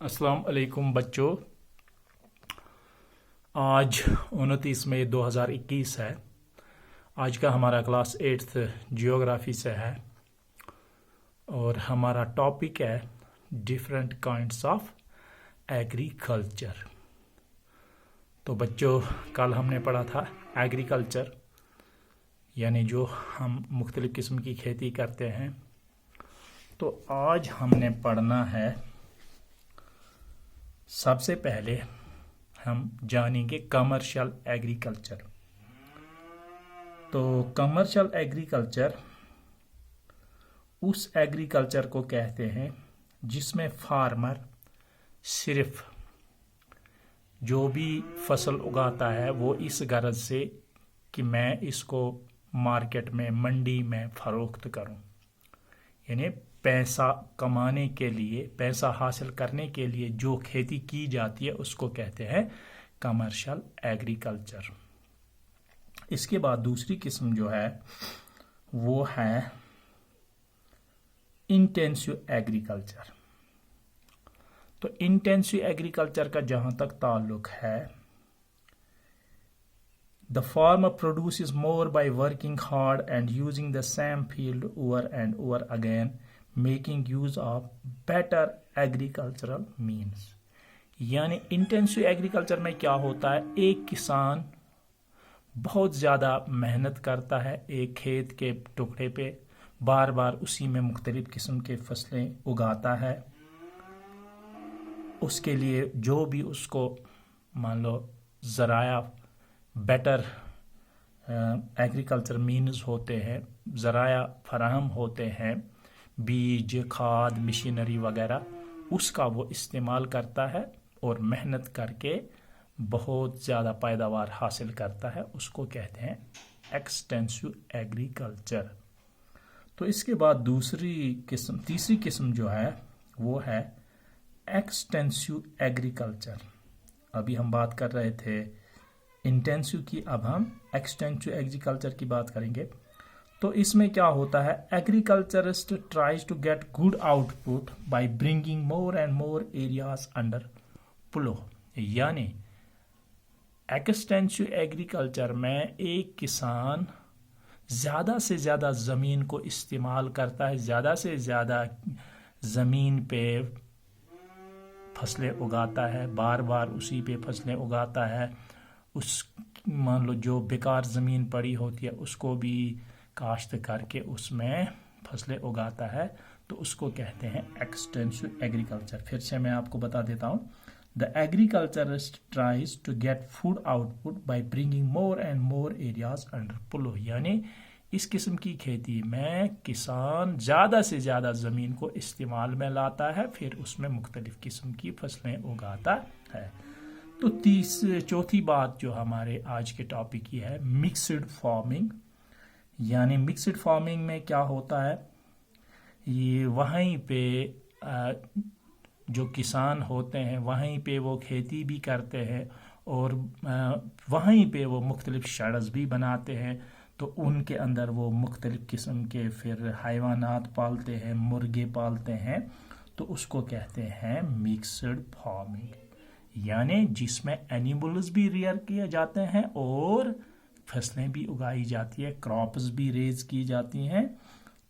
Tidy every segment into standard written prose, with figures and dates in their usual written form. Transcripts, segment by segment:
अस्सलाम वालेकुम बच्चों। आज 29 मई 2021 है। आज का हमारा क्लास 8th जियोग्राफी से है और हमारा टॉपिक है डिफरेंट काइंड्स ऑफ एग्रीकल्चर। तो बच्चों, कल हमने पढ़ा था एग्रीकल्चर यानी जो हम मुख्तलिफ़ किस्म की खेती करते हैं। तो आज हमने पढ़ना है, सबसे पहले हम जानेंगे कमर्शियल एग्रीकल्चर। तो कमर्शियल एग्रीकल्चर उस एग्रीकल्चर को कहते हैं जिसमें फार्मर सिर्फ जो भी फसल उगाता है वो इस गरज से कि मैं इसको मार्केट में, मंडी में फरोख्त करूं, यानी पैसा कमाने के लिए, पैसा हासिल करने के लिए जो खेती की जाती है उसको कहते हैं कमर्शियल एग्रीकल्चर। इसके बाद दूसरी किस्म जो है वो है इंटेंसिव एग्रीकल्चर। तो इंटेंसिव एग्रीकल्चर का जहां तक ताल्लुक है, the farmer produces more by working hard and using the same field over and over again, making use of better agricultural means। यानी इंटेंसिव एग्रीकल्चर में क्या होता है, एक किसान बहुत ज़्यादा मेहनत करता है एक खेत के टुकड़े पे, बार बार उसी में मुख्तलिफ किस्म के फसलें उगाता है। उसके लिए जो भी उसको मान लो ज़राया बेटर एग्रीकल्चर मीन्स होते हैं, ज़राया फराहम होते हैं, बीज, खाद, मशीनरी वगैरह, उसका वो इस्तेमाल करता है और मेहनत करके बहुत ज़्यादा पैदावार हासिल करता है, उसको कहते हैं एक्सटेंसिव एग्रीकल्चर। तो इसके बाद तीसरी किस्म जो है वो है एक्सटेंसिव एग्रीकल्चर। अभी हम बात कर रहे थे इंटेंसिव की, अब हम एक्सटेंसिव एग्रीकल्चर की बात करेंगे। तो इसमें क्या होता है, agriculturist tries to get good output by bringing more and more areas under plough. यानी एक्सटेंसिव एग्रीकल्चर में एक किसान ज़्यादा से ज़्यादा ज़मीन को इस्तेमाल करता है, ज़्यादा से ज़्यादा ज़मीन पे फसलें उगाता है, बार बार उसी पे फसलें उगाता है। उस मान लो जो बेकार ज़मीन पड़ी होती है उसको भी काश्त करके उसमें फसलें उगाता है, तो उसको कहते हैं एक्सटेंसिव एग्रीकल्चर। फिर से मैं आपको बता देता हूँ, the agriculturist tries to get food output by bringing more and more areas under plough. यानी इस किस्म की खेती में किसान ज़्यादा से ज़्यादा ज़मीन को इस्तेमाल में लाता है, फिर उसमें मुख्तलिफ़ किस्म की फसलें उगाता है। तो चौथी बात जो हमारे आज के टॉपिक की है मिक्सड फार्मिंग। यानी मिक्सड फार्मिंग में क्या होता है, ये वहीं पे जो किसान होते हैं वहीं पे वो खेती भी करते हैं और वहीं पे वो मुख्तलिफ शेड्स भी बनाते हैं। तो उनके अंदर वो मुख्तलिफ किस्म के फिर हैवानात पालते हैं, मुर्गे पालते हैं, तो उसको कहते हैं मिक्सड फार्मिंग। यानी जिसमें एनिमल्स भी रियर किए जाते हैं और फसलें भी उगाई जाती है, क्रॉप्स भी रेज की जाती हैं,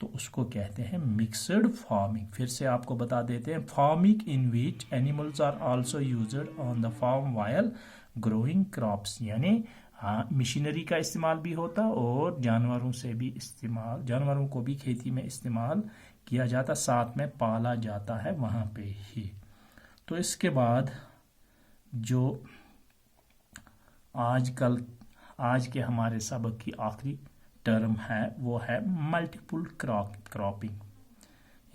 तो उसको कहते हैं मिक्सड फार्मिंग। फिर से आपको बता देते हैं, farming in which animals are also used on the farm while growing crops. यानी मशीनरी का इस्तेमाल भी होता और जानवरों को भी खेती में इस्तेमाल किया जाता, साथ में पाला जाता है वहाँ पे ही। तो इसके बाद जो आज के हमारे सबक की आखिरी टर्म है वो है मल्टीपल क्रॉपिंग।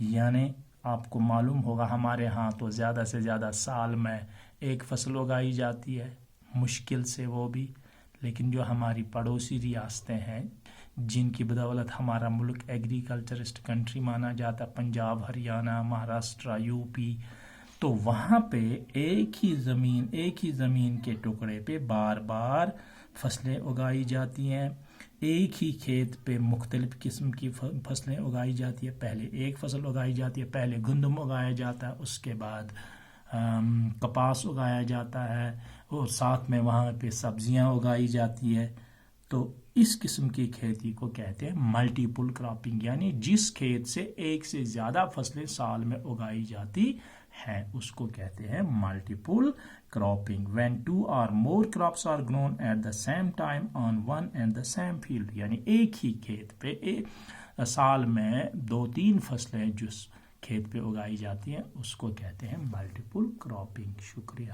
यानी आपको मालूम होगा हमारे यहाँ तो ज़्यादा से ज़्यादा साल में एक फसल उगाई जाती है, मुश्किल से वो भी। लेकिन जो हमारी पड़ोसी रियासतें हैं जिनकी बदौलत हमारा मुल्क एग्रीकल्चरिस्ट कंट्री माना जाता, पंजाब, हरियाणा, महाराष्ट्र, यूपी, तो वहाँ पे एक ही ज़मीन के टुकड़े पे बार बार फसलें उगाई जाती हैं। एक ही खेत पे मुख्तलिफ किस्म की फसलें उगाई जाती है। पहले एक फसल उगाई जाती है, पहले गंदम उगाया जाता है, उसके बाद کپاس اگایا جاتا ہے اور ساتھ میں وہاں پہ سبزیاں اگائی جاتی ہے، تو اس قسم کی کھیتی کو کہتے ہیں ملٹیپل کراپنگ، یعنی جس کھیت سے ایک سے زیادہ فصلیں سال میں اگائی جاتی ہیں اس کو کہتے ہیں multiple cropping. when 2 or more crops are grown at the same time on one and the same field، یعنی ایک ہی کھیت پہ سال میں 2-3 فصلیں جس کھیت پہ اگائی جاتی ہیں اس کو کہتے ہیں ملٹیپل کراپنگ. شکریہ.